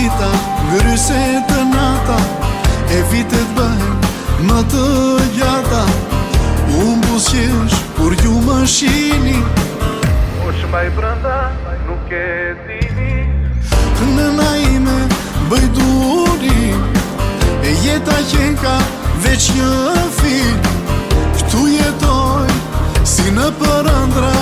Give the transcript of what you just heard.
drita, ngryse të nata, e vitet bëhen më të gjata. Unë busqesh kur ju më shini, o që mbaj brënda nuk e dini. Nëna ime bëj duri, e jeta qenë ka veç një film. Këtu jetoj si në përëndra,